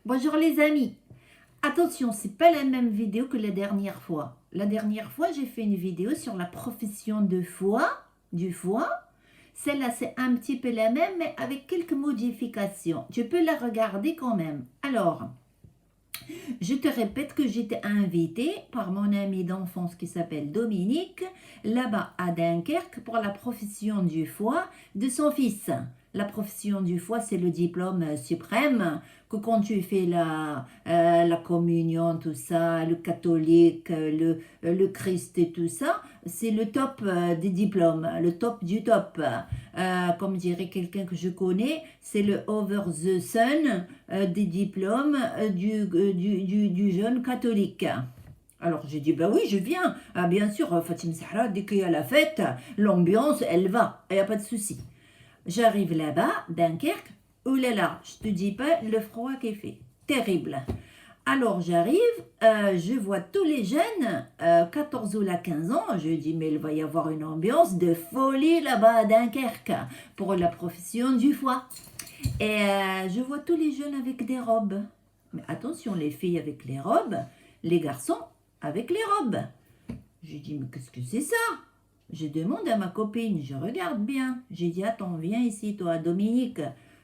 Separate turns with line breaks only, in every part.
Bonjour les amis. Attention, c'est pas la même vidéo que la dernière fois. La dernière fois, j'ai fait une vidéo sur la profession de foi, du foie. Celle-là, c'est un petit peu la même, mais avec quelques modifications. Tu peux la regarder quand même. Alors, je te répète que j'étais invitée par mon ami d'enfance qui s'appelle Dominique, là-bas à Dunkerque, pour la profession du foie de son fils. La profession du foie, c'est le diplôme suprême que quand tu fais la communion, tout ça, le catholique, le Christ et tout ça, c'est le top des diplômes, le top du top. Comme dirait quelqu'un que je connais, c'est le over the sun des diplômes du jeune catholique. Alors j'ai dit, bah oui, je viens. Ah, bien sûr, Fatim Zahra, dès qu'il y a la fête, l'ambiance, elle va, il n'y a pas de souci. J'arrive là-bas, Dunkerque, oh là là, je te dis pas le froid qu'il fait. Terrible. Alors j'arrive, je vois tous les jeunes, 14 ou 15 ans, je dis mais il va y avoir une ambiance de folie là-bas à Dunkerque pour la profession du foie. Et je vois tous les jeunes avec des robes. Mais attention, les filles avec les robes, les garçons avec les robes. Je dis mais qu'est-ce que c'est ça? Je demande à ma copine, je regarde bien. J'ai dit, attends, viens ici, toi, Dominique.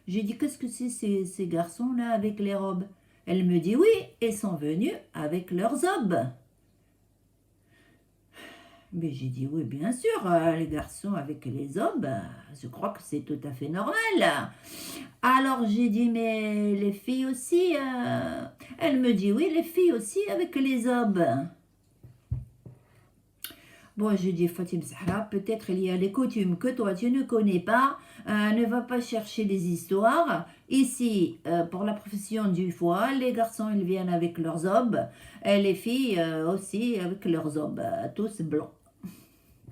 J'ai dit, qu'est-ce que c'est ces garçons-là avec les robes? Elle me dit, oui, ils sont venus avec leurs robes. Mais j'ai dit, oui, bien sûr, les garçons avec les obes, je crois que c'est tout à fait normal. Alors j'ai dit, mais les filles aussi Elle me dit, oui, les filles aussi avec les obes. Bon, je dis, Fatim Zahra, peut-être il y a des coutumes que toi tu ne connais pas. Ne va pas chercher des histoires. Ici, pour la profession du foie, les garçons ils viennent avec leurs obes et les filles aussi avec leurs obes, tous blancs.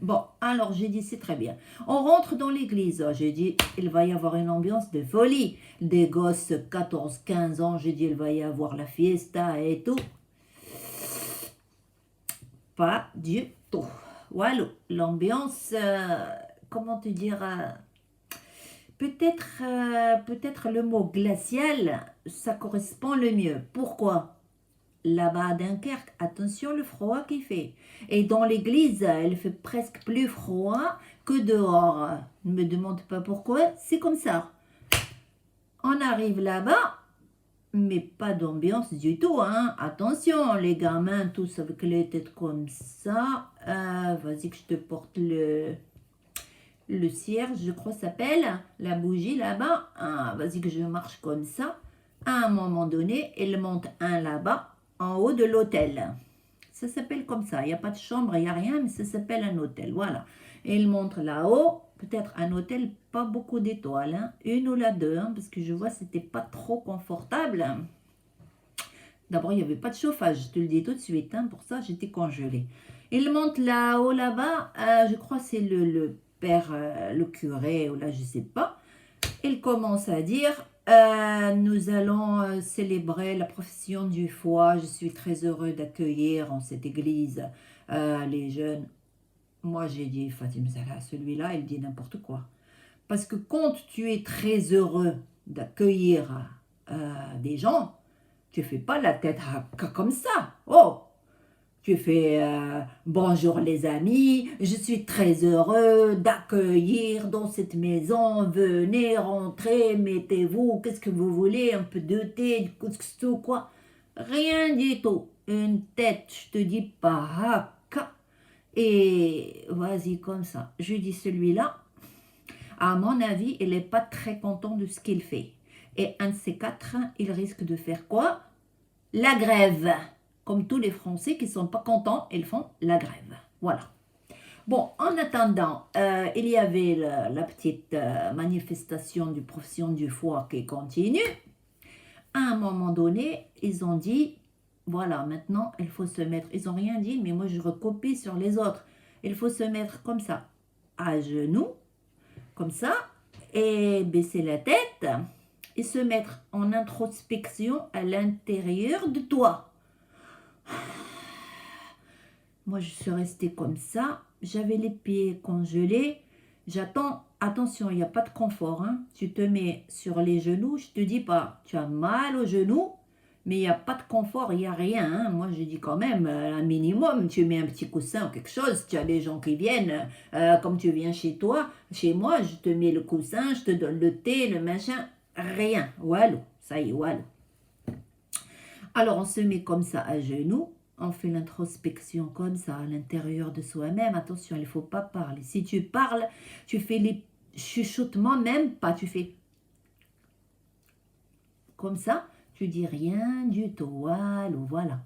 Bon, alors j'ai dit, c'est très bien. On rentre dans l'église. J'ai dit, il va y avoir une ambiance de folie. Des gosses 14, 15 ans, j'ai dit, il va y avoir la fiesta et tout. Pas du tout. Voilà, l'ambiance, comment te dire, peut-être le mot glacial, ça correspond le mieux. Pourquoi? Là-bas à Dunkerque, attention le froid qu'il fait. Et dans l'église, il fait presque plus froid que dehors. Ne me demande pas pourquoi, c'est comme ça. On arrive là-bas, mais pas d'ambiance du tout, hein. Attention, les gamins, tous avec les têtes comme ça. Vas-y que je te porte le cierge, je crois, s'appelle. La bougie là-bas. Vas-y que je marche comme ça. À un moment donné, il monte un là-bas, en haut de l'hôtel. Ça s'appelle comme ça. Il n'y a pas de chambre, il n'y a rien, mais ça s'appelle un hôtel. Voilà. Et il monte là-haut. Peut-être un hôtel, pas beaucoup d'étoiles. Hein. Une ou la deux, hein, parce que je vois que c'était pas trop confortable. D'abord, il n'y avait pas de chauffage, je te le dis tout de suite. Hein, pour ça, j'étais congelée. Il monte là-haut, là-bas. Je crois que c'est le père, le curé, ou là, je ne sais pas. Il commence à dire, nous allons célébrer la profession du foie. Je suis très heureux d'accueillir en cette église les jeunes. Moi, j'ai dit, Fatim Zahra, celui-là, il dit n'importe quoi. Parce que quand tu es très heureux d'accueillir des gens, tu fais pas la tête comme ça. Oh, tu fais bonjour les amis, je suis très heureux d'accueillir dans cette maison. Venez, rentrez, mettez-vous, qu'est-ce que vous voulez, un peu de thé, du couscous ou quoi? Rien du tout. Une tête, je te dis pas. Et vas-y comme ça. Je dis celui-là, à mon avis, il n'est pas très content de ce qu'il fait. Et un de ces quatre, il risque de faire quoi? La grève. Comme tous les Français qui ne sont pas contents, ils font la grève. Voilà. Bon, en attendant, il y avait la petite manifestation du profession du foie qui continue. À un moment donné, ils ont dit, voilà, maintenant, il faut se mettre, ils n'ont rien dit, mais moi je recopie sur les autres. Il faut se mettre comme ça, à genoux, comme ça, et baisser la tête, et se mettre en introspection à l'intérieur de toi. Moi, je suis restée comme ça. J'avais les pieds congelés. J'attends. Attention, il n'y a pas de confort. Hein. Tu te mets sur les genoux. Je te dis pas, tu as mal aux genoux. Mais il n'y a pas de confort, il n'y a rien. Hein. Moi, je dis quand même, un minimum, tu mets un petit coussin ou quelque chose. Tu as des gens qui viennent, comme tu viens chez toi, chez moi, je te mets le coussin, je te donne le thé, le machin. Rien. Walou. Ça y est, walou. Alors, on se met comme ça à genoux. On fait l'introspection comme ça, à l'intérieur de soi-même. Attention, il ne faut pas parler. Si tu parles, tu fais les chuchotements, même pas. Tu fais comme ça. Tu dis rien du tout. Voilà.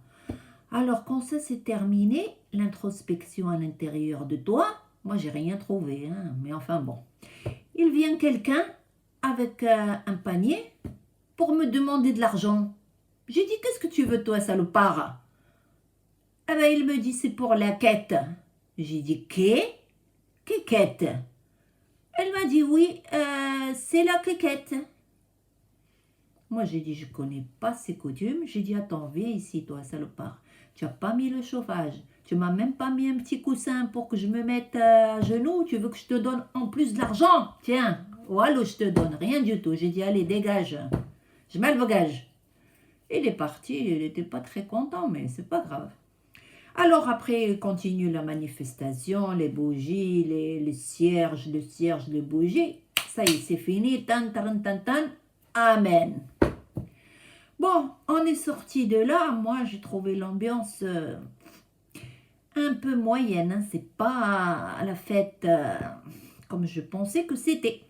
Alors, quand ça c'est terminé, l'introspection à l'intérieur de toi, moi, j'ai rien trouvé. Hein, mais enfin bon. Il vient quelqu'un avec un panier pour me demander de l'argent. J'ai dit, qu'est-ce que tu veux, toi, salopard? Ah ben, il me dit, c'est pour la quête. J'ai dit, Qu'est quête? Elle m'a dit, oui, c'est la quéquette. Moi, j'ai dit, je ne connais pas ces coutumes. J'ai dit, attends, viens ici, toi, salopard. Tu n'as pas mis le chauffage. Tu m'as même pas mis un petit coussin pour que je me mette à genoux. Tu veux que je te donne en plus de l'argent? Tiens, voilà, je te donne. Rien du tout. J'ai dit, allez, dégage. Je mets le bagage. Il est parti. Il n'était pas très content, mais c'est pas grave. Alors après, il continue la manifestation, les bougies, les cierges, les bougies. Ça y est, c'est fini. Tan, tan, tan, tan. Amen. Bon, on est sorti de là. Moi, j'ai trouvé l'ambiance un peu moyenne. Hein. C'est pas la fête comme je pensais que c'était.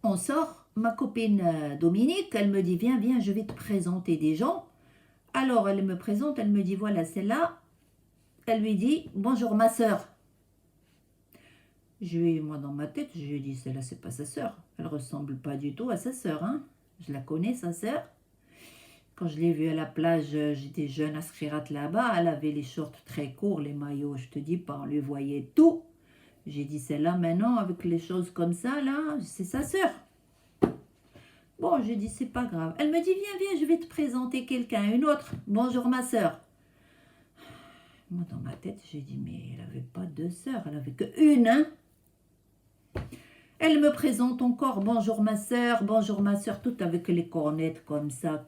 On sort. Ma copine Dominique, elle me dit, viens, je vais te présenter des gens. Alors, elle me présente, elle me dit, voilà, celle-là. Elle lui dit, bonjour ma sœur. Moi dans ma tête, je lui ai dit, celle-là, c'est pas sa sœur. Elle ressemble pas du tout à sa sœur. Hein. Je la connais, sa sœur. Quand je l'ai vue à la plage, j'étais jeune à Srirat là-bas. Elle avait les shorts très courts, les maillots, je te dis pas, on lui voyait tout. J'ai dit, celle-là, maintenant, avec les choses comme ça, là, c'est sa sœur. Bon, j'ai dit, c'est pas grave. Elle me dit, viens, je vais te présenter quelqu'un, une autre. Bonjour ma sœur. Moi, dans ma tête, j'ai dit, mais elle n'avait pas deux sœurs, elle n'avait qu'une, hein. Elle me présente encore, bonjour ma sœur, tout avec les cornettes comme ça.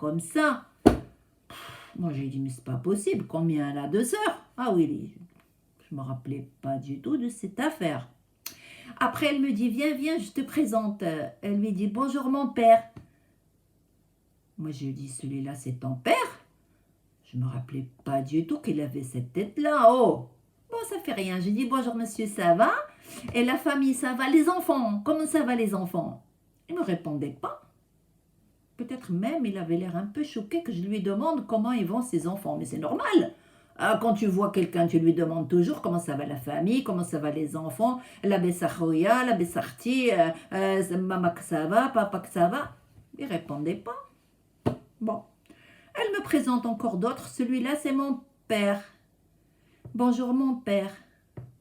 Moi, j'ai dit, mais c'est pas possible, combien elle a de sœurs? Ah oui, je me rappelais pas du tout de cette affaire. Après, elle me dit, viens, je te présente. Elle lui dit, bonjour mon père. Moi, je lui dis, celui-là, c'est ton père? Je me rappelais pas du tout qu'il avait cette tête-là. Oh, bon, ça fait rien. J'ai dit, bonjour monsieur, ça va? Et la famille, ça va? Les enfants, comment ça va les enfants? Il ne me répondait pas. Peut-être même, il avait l'air un peu choqué que je lui demande comment ils vont ses enfants. Mais c'est normal. Quand tu vois quelqu'un, tu lui demandes toujours comment ça va la famille, comment ça va les enfants, la bessarroya, la bessarti, maman que ça va, papa que ça va. Il ne répondait pas. Bon. Elle me présente encore d'autres. Celui-là, c'est mon père. Bonjour, mon père.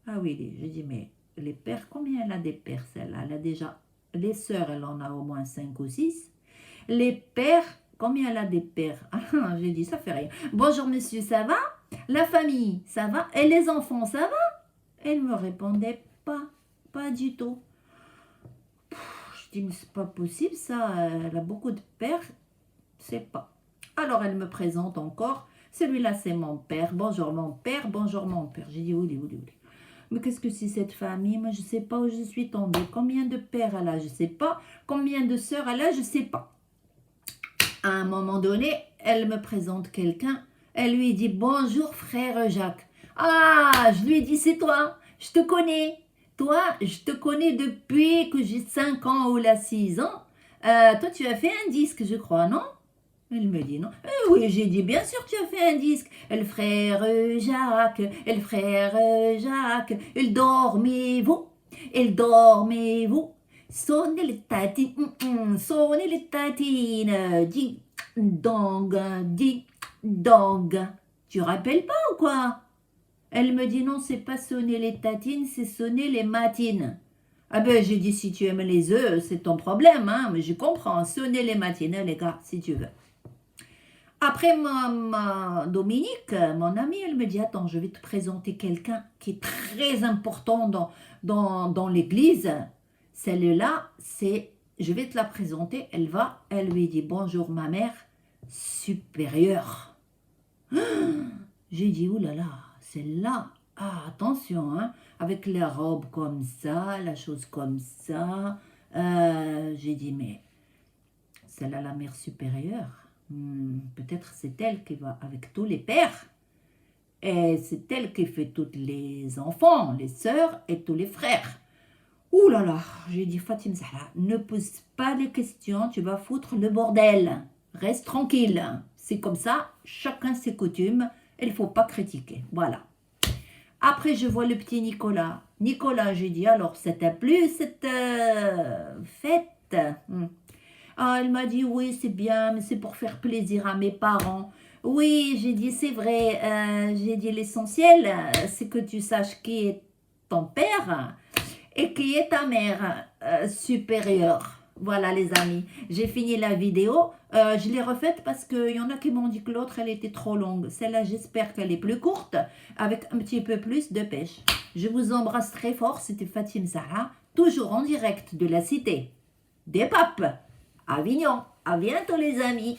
Ah oui, je dis, mais les pères, combien elle a des pères, celle-là? Elle a déjà, les sœurs, elle en a au moins 5 ou 6. Les pères, combien elle a des pères? Ah, j'ai dit, ça fait rien. Bonjour, monsieur, ça va? La famille, ça va? Et les enfants, ça va? Elle me répondait pas du tout. Je dis, mais c'est pas possible, ça. Elle a beaucoup de pères. C'est pas. Alors, elle me présente encore. Celui-là, c'est mon père. Bonjour, mon père. J'ai dit, oui. Mais qu'est-ce que c'est cette famille? Moi, je ne sais pas où je suis tombée. Combien de pères elle a? Je ne sais pas. Combien de sœurs elle a? Je ne sais pas. À un moment donné, elle me présente quelqu'un. Elle lui dit, bonjour, frère Jacques. Ah, je lui ai dit, c'est toi. Je te connais. Toi, je te connais depuis que j'ai 5 ans ou là 6 ans. Toi, tu as fait un disque, je crois, non? Elle me dit non. Oui, j'ai dit, bien sûr, tu as fait un disque. Le frère Jacques, il dormez-vous, sonnez les tatines, ding dong. Tu rappelles pas ou quoi? Elle me dit non, c'est pas sonner les tatines, c'est sonner les matines. Ah ben, j'ai dit, si tu aimes les œufs, c'est ton problème, hein, mais je comprends, sonner les matines, les gars, si tu veux. Après, ma Dominique, mon amie, elle me dit, attends, je vais te présenter quelqu'un qui est très important dans l'église. Celle-là, je vais te la présenter. Elle lui dit, bonjour ma mère, supérieure. J'ai dit, oulala, celle-là, ah, attention, hein, avec la robe comme ça, la chose comme ça. J'ai dit, mais celle-là, la mère supérieure, peut-être c'est elle qui va avec tous les pères. Et c'est elle qui fait tous les enfants, les sœurs et tous les frères. Ouh là là, j'ai dit Fatima Zahra, ne pose pas les questions, tu vas foutre le bordel. Reste tranquille. C'est comme ça, chacun ses coutumes, il ne faut pas critiquer. Voilà. Après, je vois le petit Nicolas. Nicolas, j'ai dit, alors, ça t'a plu cette fête? Ah, elle m'a dit, oui, c'est bien, mais c'est pour faire plaisir à mes parents. Oui, j'ai dit, c'est vrai. J'ai dit, l'essentiel, c'est que tu saches qui est ton père et qui est ta mère supérieure. Voilà les amis, j'ai fini la vidéo. Je l'ai refaite parce qu'il y en a qui m'ont dit que l'autre, elle était trop longue. Celle-là, j'espère qu'elle est plus courte, avec un petit peu plus de pêche. Je vous embrasse très fort, c'était Fatima Zahra, toujours en direct de la cité des papes, Avignon. À bientôt les amis.